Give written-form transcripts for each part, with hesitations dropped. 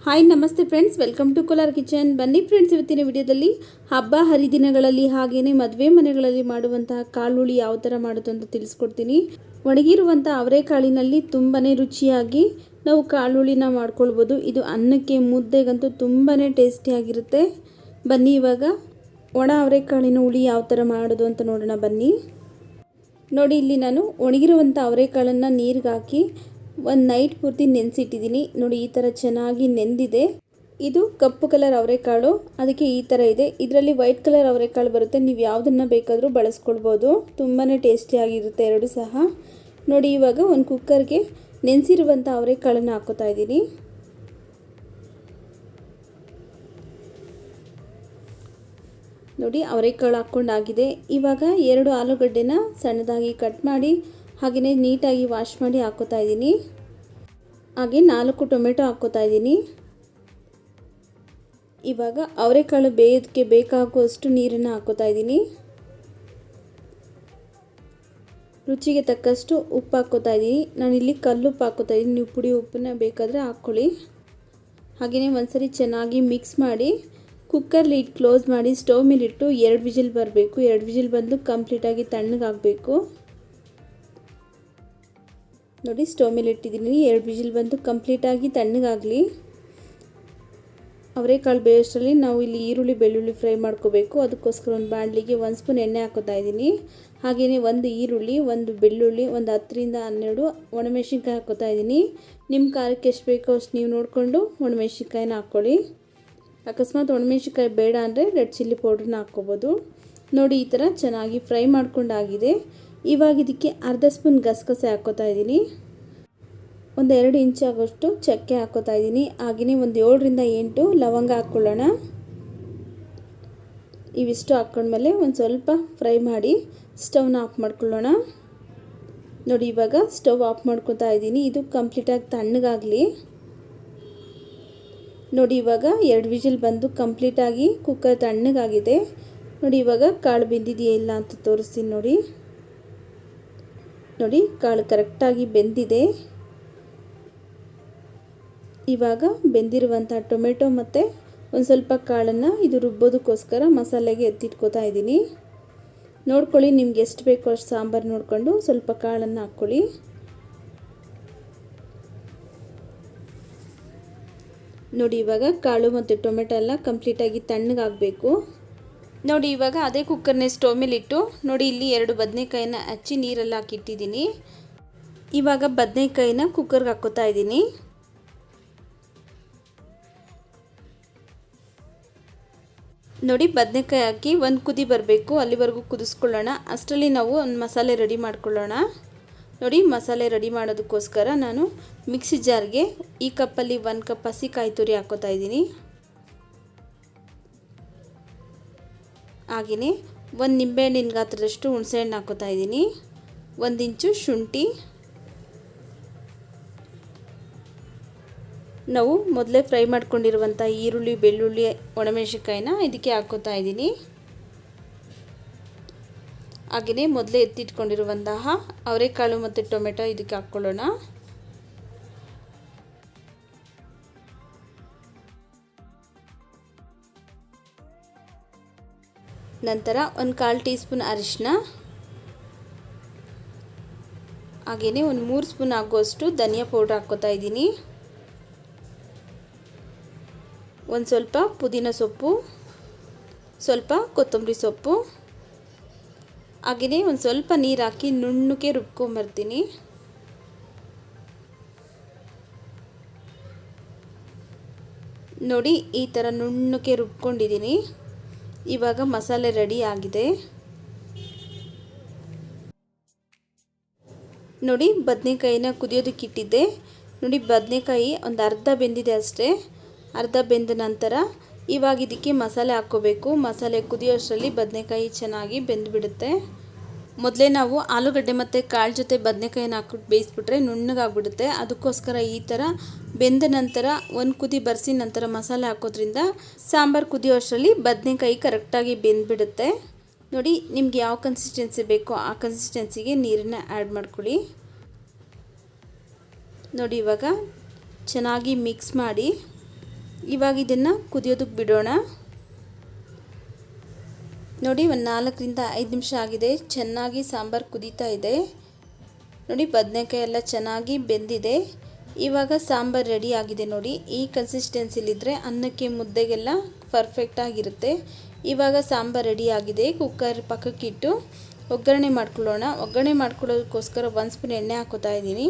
Hi ನಮಸ್ತೆ friends, welcome to Kolar kitchen. ಬನ್ನಿ friends, ಇವತ್ತಿನ ವಿಡಿಯೋದಲ್ಲಿ ಹಬ್ಬ ಹರಿದಿನಗಳಲ್ಲಿ ಹಾಗೆಯೇ ಮದುವೆ ಮನೆಗಳಲ್ಲಿ ಮಾಡುವಂತಹ ಕಾಳುಳಿ ಯಾವ ಥರ ಮಾಡೋದು ಅಂತ ತಿಳಿಸ್ಕೊಡ್ತೀನಿ. ಒಣಗಿರುವಂಥ ಅವರೆಕಾಳಿನಲ್ಲಿ ತುಂಬಾ ರುಚಿಯಾಗಿ ನಾವು ಕಾಳುಳಿನ ಮಾಡ್ಕೊಳ್ಬೋದು. ಇದು ಅನ್ನಕ್ಕೆ ಮುದ್ದೆಗಂತೂ ತುಂಬಾ ಟೇಸ್ಟಿಯಾಗಿರುತ್ತೆ. ಬನ್ನಿ ಇವಾಗ ಒಣ ಅವರೆಕಾಳಿನ ಹುಳಿ ಯಾವ ಥರ ಮಾಡೋದು ಅಂತ ನೋಡೋಣ ಬನ್ನಿ. ನೋಡಿ, ಇಲ್ಲಿ ನಾನು ಒಣಗಿರುವಂಥ ಅವರೆಕಾಳನ್ನು ನೀರಿಗೆ ಹಾಕಿ ಒಂದು ನೈಟ್ ಪೂರ್ತಿ ನೆನೆಸಿಟ್ಟಿದ್ದೀನಿ. ನೋಡಿ, ಈ ಥರ ಚೆನ್ನಾಗಿ ನೆಂದಿದೆ. ಇದು ಕಪ್ಪು ಕಲರ್ ಅವರೆಕಾಳು, ಅದಕ್ಕೆ ಈ ಥರ ಇದೆ. ಇದರಲ್ಲಿ ವೈಟ್ ಕಲರ್ ಅವರೆಕಾಳು ಬರುತ್ತೆ. ನೀವು ಯಾವುದನ್ನು ಬೇಕಾದರೂ ಬಳಸ್ಕೊಳ್ಬೋದು. ತುಂಬಾ ಟೇಸ್ಟಿಯಾಗಿರುತ್ತೆ ಎರಡು ಸಹ. ನೋಡಿ, ಇವಾಗ ಒಂದು ಕುಕ್ಕರ್ಗೆ ನೆನೆಸಿರುವಂಥ ಅವರೆಕಾಳನ್ನು ಹಾಕೋತಾ ಇದ್ದೀನಿ. ನೋಡಿ, ಅವರೆಕಾಳು ಹಾಕ್ಕೊಂಡಾಗಿದೆ. ಇವಾಗ 2 ಆಲೂಗಡ್ಡೆನ ಸಣ್ಣದಾಗಿ ಕಟ್ ಮಾಡಿ ಹಾಗೆಯೇ ನೀಟಾಗಿ ವಾಶ್ ಮಾಡಿ ಹಾಕೋತಾ ಇದ್ದೀನಿ. ಹಾಗೆ 4 ಟೊಮೆಟೊ ಹಾಕೋತಾ ಇದ್ದೀನಿ. ಇವಾಗ ಅವರೆಕಾಳು ಬೇಯೋದಕ್ಕೆ ಬೇಕಾಗುವಷ್ಟು ನೀರನ್ನು ಹಾಕೋತಾ ಇದ್ದೀನಿ. ರುಚಿಗೆ ತಕ್ಕಷ್ಟು ಉಪ್ಪು ಹಾಕೋತಾ ಇದ್ದೀನಿ. ನಾನಿಲ್ಲಿ ಕಲ್ಲುಪ್ಪು ಹಾಕೋತಾ ಇದ್ದೀನಿ. ನೀವು ಪುಡಿ ಉಪ್ಪನ್ನ ಬೇಕಾದರೆ ಹಾಕ್ಕೊಳ್ಳಿ. ಹಾಗೆಯೇ ಒಂದ್ಸರಿ ಚೆನ್ನಾಗಿ ಮಿಕ್ಸ್ ಮಾಡಿ ಕುಕ್ಕರ್ ಲಿಡ್ ಕ್ಲೋಸ್ ಮಾಡಿ ಸ್ಟವ್ ಮೇಲಿಟ್ಟು 2 ವಿಜಿಲ್ ಬರಬೇಕು. 2 ವಿಜಿಲ್ ಬಂದು ಕಂಪ್ಲೀಟಾಗಿ ತಣ್ಣಗಾಗಬೇಕು. ನೋಡಿ, ಸ್ಟವ್ ಮೇಲೆ ಇಟ್ಟಿದ್ದೀನಿ. 2 ವಿಜಿಲ್ ಬಂದು ಕಂಪ್ಲೀಟಾಗಿ ತಣ್ಣಗಾಗಲಿ. ಅವರೆಕಾಳು ಬೇಯೋಷ್ಟರಲ್ಲಿ ನಾವು ಇಲ್ಲಿ ಈರುಳ್ಳಿ ಬೆಳ್ಳುಳ್ಳಿ ಫ್ರೈ ಮಾಡ್ಕೋಬೇಕು. ಅದಕ್ಕೋಸ್ಕರ ಒಂದು ಬಾಣಲಿಗೆ 1 ಸ್ಪೂನ್ ಎಣ್ಣೆ ಹಾಕೋತಾ ಇದ್ದೀನಿ. ಹಾಗೆಯೇ 1 ಈರುಳ್ಳಿ, 1 ಬೆಳ್ಳುಳ್ಳಿ, ಒಂದು 10ರಿಂದ 12 ಒಣಮೆಣಸಿನ್ಕಾಯಿ ಹಾಕೋತಾ ಇದ್ದೀನಿ. ನಿಮ್ಮ ಖಾರಕ್ಕೆ ಎಷ್ಟು ಬೇಕೋ ಅಷ್ಟು ನೀವು ನೋಡಿಕೊಂಡು ಒಣಮೆಣಸಿನ್ಕಾಯಿನ ಹಾಕ್ಕೊಳ್ಳಿ. ಅಕಸ್ಮಾತ್ ಒಣಮೆಣಸಿನ್ಕಾಯಿ ಬೇಡ ಅಂದರೆ ರೆಡ್ ಚಿಲ್ಲಿ ಪೌಡ್ರನ್ನ ಹಾಕ್ಕೋಬೋದು. ನೋಡಿ, ಈ ಥರ ಚೆನ್ನಾಗಿ ಫ್ರೈ ಮಾಡ್ಕೊಂಡಾಗಿದೆ. ಇವಾಗ ಇದಕ್ಕೆ ಅರ್ಧ ಸ್ಪೂನ್ ಗಸಗಸೆ ಹಾಕ್ಕೋತಾ ಇದ್ದೀನಿ. ಒಂದು 2 ಇಂಚ್ ಆಗೋಷ್ಟು ಚಕ್ಕೆ ಹಾಕ್ಕೋತಾ ಇದ್ದೀನಿ. ಹಾಗೆಯೇ ಒಂದು 7ರಿಂದ 8 ಲವಂಗ ಹಾಕ್ಕೊಳ್ಳೋಣ. ಇವಿಷ್ಟು ಹಾಕ್ಕೊಂಡ್ಮೇಲೆ ಒಂದು ಸ್ವಲ್ಪ ಫ್ರೈ ಮಾಡಿ ಸ್ಟವ್ನ ಆಫ್ ಮಾಡ್ಕೊಳ್ಳೋಣ. ನೋಡಿ, ಇವಾಗ ಸ್ಟವ್ ಆಫ್ ಮಾಡ್ಕೊತಾ ಇದ್ದೀನಿ. ಇದು ಕಂಪ್ಲೀಟಾಗಿ ತಣ್ಣಗಾಗಲಿ. ನೋಡಿ, ಇವಾಗ 2 ವಿಜಿಲ್ ಬಂದು ಕಂಪ್ಲೀಟಾಗಿ ಕುಕ್ಕರ್ ತಣ್ಣಗಾಗಿದೆ. ನೋಡಿ, ಇವಾಗ ಕಾಳು ಬೆಂದಿದೆಯಾ ಇಲ್ಲ ಅಂತ ತೋರಿಸ್ತೀನಿ. ನೋಡಿ, ಕಾಳು ಕರೆಕ್ಟಾಗಿ ಬೆಂದಿದೆ. ಇವಾಗ ಬೆಂದಿರುವಂಥ ಟೊಮೆಟೊ ಮತ್ತು ಒಂದು ಸ್ವಲ್ಪ ಕಾಳನ್ನು ಇದು ರುಬ್ಬೋದಕ್ಕೋಸ್ಕರ ಮಸಾಲೆಗೆ ಎತ್ತಿಟ್ಕೋತಾ ಇದ್ದೀನಿ. ನೋಡ್ಕೊಳ್ಳಿ, ನಿಮ್ಗೆ ಎಷ್ಟು ಬೇಕೋ ಅಷ್ಟು ಸಾಂಬಾರು ನೋಡಿಕೊಂಡು ಸ್ವಲ್ಪ ಕಾಳನ್ನು ಹಾಕ್ಕೊಳ್ಳಿ. ನೋಡಿ, ಇವಾಗ ಕಾಳು ಮತ್ತು ಟೊಮೆಟೊ ಎಲ್ಲ ಕಂಪ್ಲೀಟಾಗಿ ತಣ್ಣಗಾಗಬೇಕು. ನೋಡಿ, ಇವಾಗ ಅದೇ ಕುಕ್ಕರ್ನೇ ಸ್ಟವ್ ಮೇಲೆ ಇಟ್ಟು ನೋಡಿ, ಇಲ್ಲಿ 2 ಬದನೆಕಾಯಿನ ಹಚ್ಚಿ ನೀರಲ್ಲಿ ಹಾಕಿಟ್ಟಿದ್ದೀನಿ. ಇವಾಗ ಬದನೆಕಾಯಿನ ಕುಕ್ಕರ್ಗೆ ಹಾಕೋತಾ ಇದ್ದೀನಿ. ನೋಡಿ, ಬದನೆಕಾಯಿ ಹಾಕಿ ಒಂದು ಕುದಿ ಬರಬೇಕು, ಅಲ್ಲಿವರೆಗೂ ಕುದಿಸ್ಕೊಳ್ಳೋಣ. ಅಷ್ಟರಲ್ಲಿ ನಾವು ಒಂದು ಮಸಾಲೆ ರೆಡಿ ಮಾಡ್ಕೊಳ್ಳೋಣ. ನೋಡಿ, ಮಸಾಲೆ ರೆಡಿ ಮಾಡೋದಕ್ಕೋಸ್ಕರ ನಾನು ಮಿಕ್ಸಿ ಜಾರ್ಗೆ ಈ ಕಪ್ಪಲ್ಲಿ 1 ಕಪ್ ಹಸಿ ಕಾಯಿ ತುರಿ ಹಾಕೋತಾ ಇದ್ದೀನಿ. ಹಾಗೆಯೇ 1 ನಿಂಬೆಹಣ್ಣಿನ ಗಾತ್ರದಷ್ಟು ಹುಣಸೆಹಣ್ಣು ಹಾಕೋತಾ ಇದ್ದೀನಿ. 1 ಇಂಚು ಶುಂಠಿ. ನಾವು ಮೊದಲೇ ಫ್ರೈ ಮಾಡ್ಕೊಂಡಿರುವಂಥ ಈರುಳ್ಳಿ ಬೆಳ್ಳುಳ್ಳಿ ಒಣಮೆಣಸಿನ್ಕಾಯಿನ ಇದಕ್ಕೆ ಹಾಕೋತಾ ಇದ್ದೀನಿ. ಹಾಗೆಯೇ ಮೊದಲೇ ಎತ್ತಿಟ್ಕೊಂಡಿರುವಂತಹ ಅವರೆಕಾಳು ಮತ್ತು ಟೊಮೆಟೊ ಇದಕ್ಕೆ ಹಾಕ್ಕೊಳ್ಳೋಣ. ನಂತರ 1/4 ಟೀ ಸ್ಪೂನ್ ಅರಿಶಿನ, ಹಾಗೆಯೇ ಒಂದು 3 ಸ್ಪೂನ್ ಆಗುವಷ್ಟು ಧನಿಯಾ ಪೌಡ್ರ್ ಹಾಕ್ಕೋತಾ ಇದ್ದೀನಿ. ಒಂದು ಸ್ವಲ್ಪ ಪುದೀನ ಸೊಪ್ಪು, ಸ್ವಲ್ಪ ಕೊತ್ತಂಬರಿ ಸೊಪ್ಪು, ಹಾಗೆಯೇ ಒಂದು ಸ್ವಲ್ಪ ನೀರು ಹಾಕಿ ನುಣ್ಣಗೆ ರುಬ್ಕೊಂಬರ್ತೀನಿ. ನೋಡಿ, ಈ ಥರ ನುಣ್ಣಗೆ ರುಬ್ಕೊಂಡಿದ್ದೀನಿ. ಇವಾಗ ಮಸಾಲೆ ರೆಡಿ ಆಗಿದೆ. ನೋಡಿ, ಬದನೆಕಾಯಿನ ಕುದಿಯೋದಕ್ಕೆ ಇಟ್ಟಿದ್ದೆ. ನೋಡಿ, ಬದನೆಕಾಯಿ ಒಂದು ಅರ್ಧ ಬೆಂದಿದೆ ಅಷ್ಟೇ. ಅರ್ಧ ಬೆಂದ ನಂತರ ಇವಾಗ ಇದಕ್ಕೆ ಮಸಾಲೆ ಹಾಕ್ಕೋಬೇಕು. ಮಸಾಲೆ ಕುದಿಯೋಷ್ಟರಲ್ಲಿ ಬದನೆಕಾಯಿ ಚೆನ್ನಾಗಿ ಬೆಂದುಬಿಡುತ್ತೆ. ಮೊದಲೇ ನಾವು ಆಲೂಗಡ್ಡೆ ಮತ್ತು ಕಾಳು ಜೊತೆ ಬದನೆಕಾಯಿನ ಹಾಕ್ಬಿಟ್ಟು ಬೇಯಿಸ್ಬಿಟ್ರೆ ನುಣ್ಣಗಾಗ್ಬಿಡುತ್ತೆ. ಅದಕ್ಕೋಸ್ಕರ ಈ ಥರ ಬೆಂದ ನಂತರ ಒಂದು ಕುದಿ ಬರೆಸಿ ನಂತರ ಮಸಾಲೆ ಹಾಕೋದ್ರಿಂದ ಸಾಂಬಾರು ಕುದಿಯೋಷ್ಟರಲ್ಲಿ ಬದನೆಕಾಯಿ ಕರೆಕ್ಟಾಗಿ ಬೆಂದುಬಿಡುತ್ತೆ. ನೋಡಿ, ನಿಮ್ಗೆ ಯಾವ ಕನ್ಸಿಸ್ಟೆನ್ಸಿ ಬೇಕೋ ಆ ಕನ್ಸಿಸ್ಟೆನ್ಸಿಗೆ ನೀರನ್ನು ಆ್ಯಡ್ ಮಾಡ್ಕೊಳ್ಳಿ. ನೋಡಿ, ಇವಾಗ ಚೆನ್ನಾಗಿ ಮಿಕ್ಸ್ ಮಾಡಿ ಇವಾಗ ಇದನ್ನು ಕುದಿಯೋದಕ್ಕೆ ಬಿಡೋಣ. ನೋಡಿ, ಒಂದು 4ರಿಂದ 5 ನಿಮಿಷ ಆಗಿದೆ. ಚೆನ್ನಾಗಿ ಸಾಂಬಾರು ಕುದೀತಾ ಇದೆ. ನೋಡಿ, ಬದನೆಕಾಯಿ ಎಲ್ಲ ಚೆನ್ನಾಗಿ ಬೆಂದಿದೆ. ಇವಾಗ ಸಾಂಬಾರು ರೆಡಿ ಆಗಿದೆ. ನೋಡಿ, ಈ ಕನ್ಸಿಸ್ಟೆನ್ಸಿಲಿದ್ದರೆ ಅನ್ನಕ್ಕೆ ಮುದ್ದೆಗೆಲ್ಲ ಪರ್ಫೆಕ್ಟಾಗಿರುತ್ತೆ. ಇವಾಗ ಸಾಂಬಾರು ರೆಡಿ ಆಗಿದೆ. ಕುಕ್ಕರ್ ಪಕ್ಕಕ್ಕಿಟ್ಟು ಒಗ್ಗರಣೆ ಮಾಡ್ಕೊಳ್ಳೋಣ. ಒಗ್ಗರಣೆ ಮಾಡ್ಕೊಳ್ಳೋದಕ್ಕೋಸ್ಕರ 1 ಸ್ಪೂನ್ ಎಣ್ಣೆ ಹಾಕೋತಾ ಇದ್ದೀನಿ.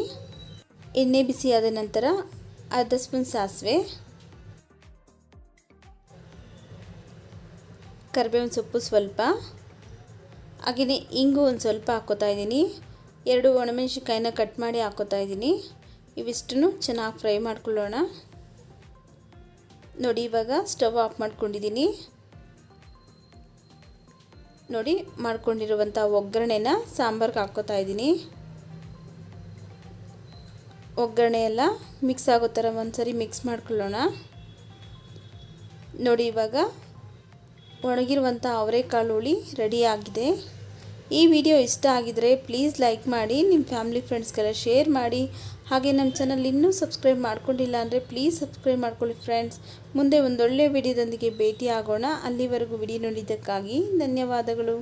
ಎಣ್ಣೆ ಬಿಸಿ ಆದ ನಂತರ ಅರ್ಧ ಸ್ಪೂನ್ ಸಾಸಿವೆ, ಕರಿಬೇವಿನ ಸೊಪ್ಪು ಸ್ವಲ್ಪ, ಹಾಗೆಯೇ ಇಂಗು ಒಂದು ಸ್ವಲ್ಪ ಹಾಕ್ಕೋತಾ ಇದ್ದೀನಿ. 2 ಒಣಮೆಣಸಿನ್ಕಾಯಿನ ಕಟ್ ಮಾಡಿ ಹಾಕ್ಕೋತಾ ಇದ್ದೀನಿ. ಇವಿಷ್ಟನ್ನು ಚೆನ್ನಾಗಿ ಫ್ರೈ ಮಾಡ್ಕೊಳ್ಳೋಣ. ನೋಡಿ, ಇವಾಗ ಸ್ಟವ್ ಆಫ್ ಮಾಡ್ಕೊಂಡಿದ್ದೀನಿ. ನೋಡಿ, ಮಾಡ್ಕೊಂಡಿರುವಂಥ ಒಗ್ಗರಣೆನ ಸಾಂಬಾರ್ಗೆ ಹಾಕ್ಕೋತಾ ಇದ್ದೀನಿ. ಒಗ್ಗರಣೆ ಎಲ್ಲ ಮಿಕ್ಸ್ ಆಗೋ ಥರ ಒಂದ್ಸರಿ ಮಿಕ್ಸ್ ಮಾಡ್ಕೊಳ್ಳೋಣ. ನೋಡಿ, ಇವಾಗ ಒಣಗಿರುವಂಥ ಅವರೆಕಾಳು ಹುಳಿ ರೆಡಿ ಆಗಿದೆ. ಈ ವಿಡಿಯೋ ಇಷ್ಟ ಆಗಿದರೆ ಪ್ಲೀಸ್ ಲೈಕ್ ಮಾಡಿ, ನಿಮ್ಮ ಫ್ಯಾಮಿಲಿ ಫ್ರೆಂಡ್ಸ್ಗೆಲ್ಲ ಶೇರ್ ಮಾಡಿ. ಹಾಗೆ ನಮ್ಮ ಚಾನಲ್ ಇನ್ನೂ ಸಬ್ಸ್ಕ್ರೈಬ್ ಮಾಡ್ಕೊಂಡಿಲ್ಲ ಅಂದರೆ ಪ್ಲೀಸ್ ಸಬ್ಸ್ಕ್ರೈಬ್ ಮಾಡ್ಕೊಳ್ಳಿ ಫ್ರೆಂಡ್ಸ್. ಮುಂದೆ ಒಂದೊಳ್ಳೆ ವಿಡಿಯೋದೊಂದಿಗೆ ಭೇಟಿ ಆಗೋಣ. ಅಲ್ಲಿವರೆಗೂ ವಿಡಿಯೋ ನೋಡಿದ್ದಕ್ಕಾಗಿ ಧನ್ಯವಾದಗಳು.